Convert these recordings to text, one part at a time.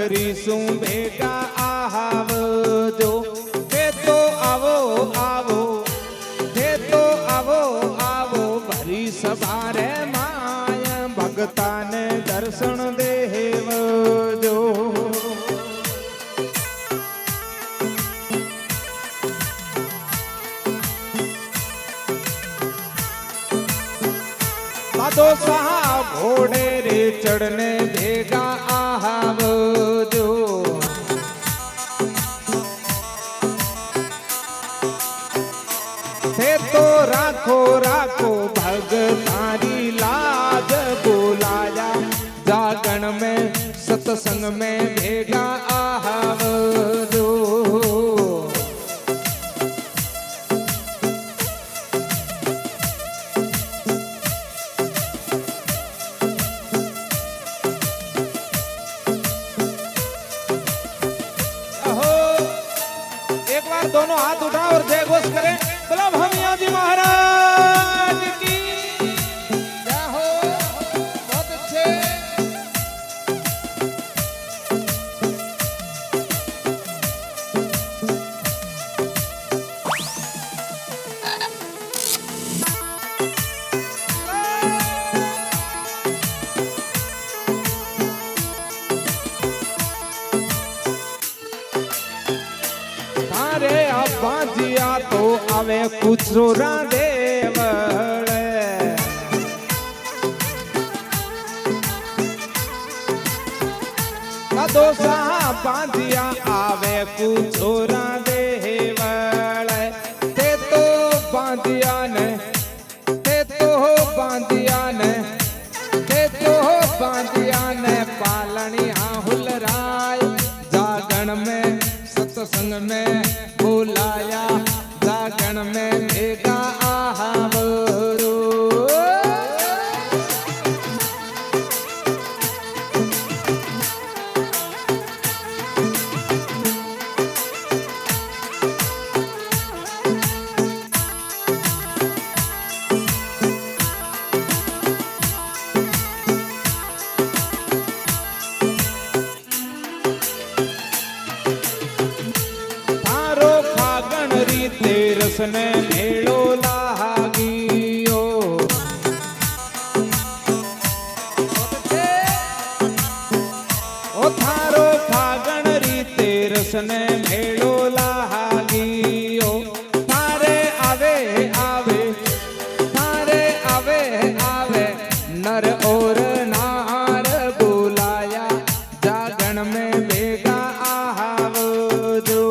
કરીશું ભેગા આવજો હે તો આવો આવો હે તો આવો આવો ભરી સવારે માય ભગતાને દર્શન દેવજો साधो साहब घोड़े रे चढ़ने भेगा आवजो थे तो राखो राखो भगतारी लाज बोलाया जागरण में सत्संग में भेगा आवजो दोनों हाथ उठाओ और जय घोष करें। बोलो भमिया जी महाराज की जय हो। बहुत अच्छे। बाजिया तो आवे कुछोरा देवड़े दोसा बाजिया आवे कुछोरा देवड़े ते तो बाजिया ने ते तो बाजिया ने ते तो बाजिया ने पालनिया हुलराय जागरण में सत्संग में बुलाया जागरण में भेगा आवरो ने भेड़ो लागियो ओ थारो फागण रीते रस ने भेड़ो लागियो थारे आवे आवे थारे आवे आवे नर और नार बुलाया जागरण में भेगा आवजो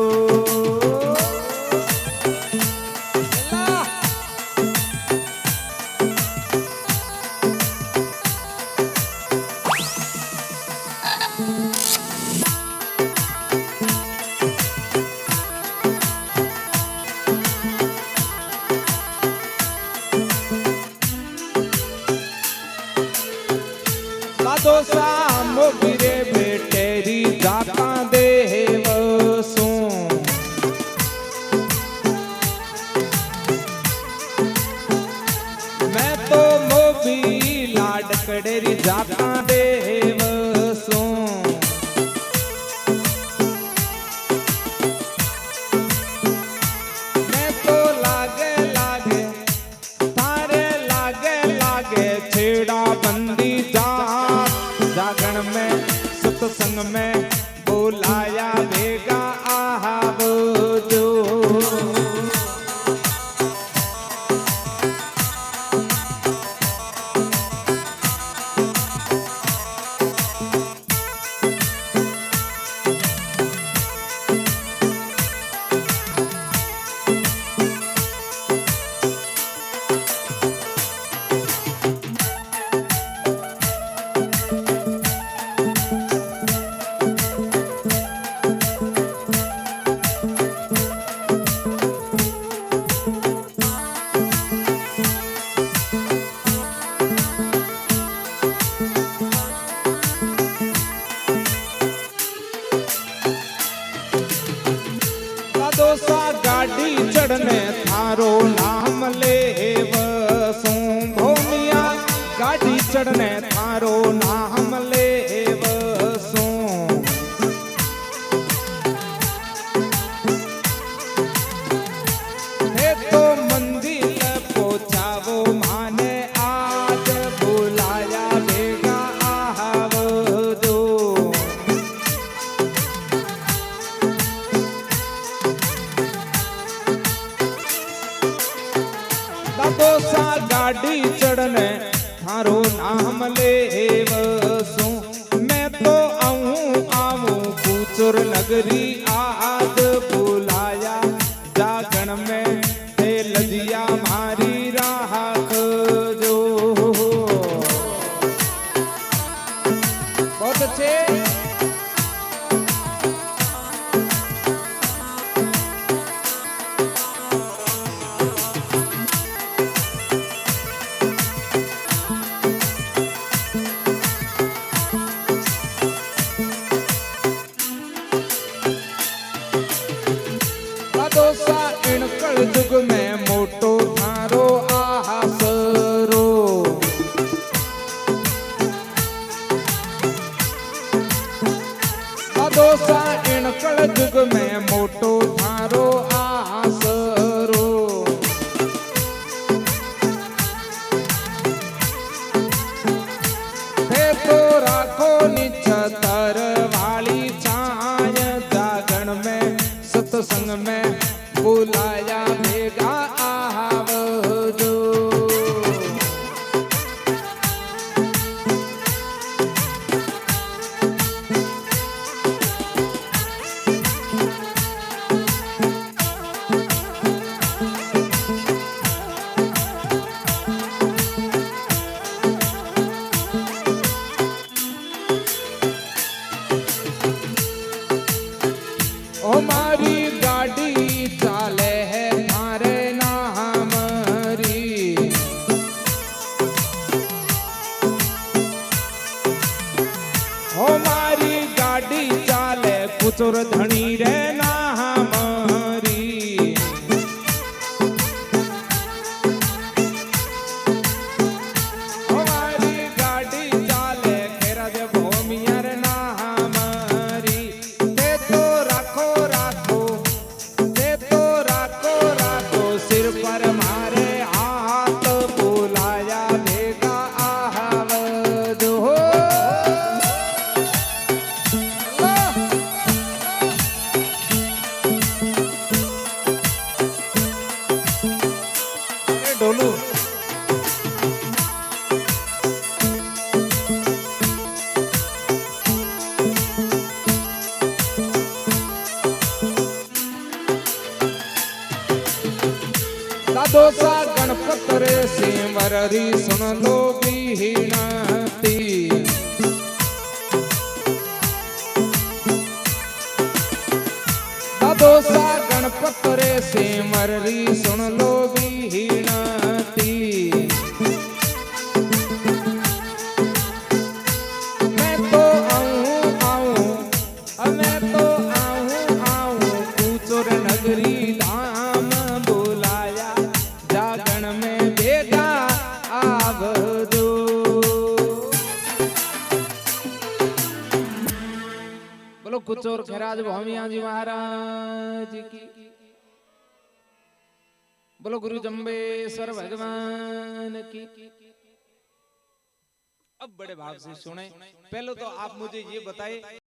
दोसा मोगिरे बेटेरी जाका देव सो मैं तो मोबी लाडकड़ेरी जाका देव सो मैं तो लागे लागे थारे लागे लागे छेड़ा बंदी जा जागरण में सत्संग में बुलाया भेगा आवजो गाड़ी चढ़ने थारो नाम ले बसू भूमिया गाड़ी चढ़ने थारो नाम ले बसू तो मंदिर पहुंचावो माने आज बुलाया भेगा आवजो। दादो सा गाड़ी चढ़ने थारो नाम लेवसू मैं तो आऊं कुचुर नगरी आज बुलाया जागण में हे लजिया मारी राख जो। बहुत अच्छे। दोसा इणकल जुग में मोटो थारो आसरो। दोसा इणकल जुग में मोटो थारो आसरो। हे तो राखो निछतर वाली छाय जागण में सत्संग में बुलाया भेगा आवजो। हमारी गाड़ी चाले है थारे नाम री। हमारी गाड़ी चाले कुचुर धनी रे नाम री। हमारी गाड़ी चाले खेरा दे भूमिया रे नाम री। ते तो राखो राखो ते तो राखो राखो सिर पर मारे हाथ बुलाया भेगा आवजो। डोलू दादोसा गणपत रे सिमररी सुन लो बीहणती। दादोसा गणपत रे सिमररी सुन लो बीहणती। मैं तो आऊं मैं तो आऊं कुचुर नगरी धाम बुलाया जागण में भेगा आवजो। बोलो कुचोर खैराज भौमिया जी महाराज की। बोलो गुरु जम्बेश्वर भगवान की। अब बड़े भाव से सुने। पहले तो आप मुझे ये बताइए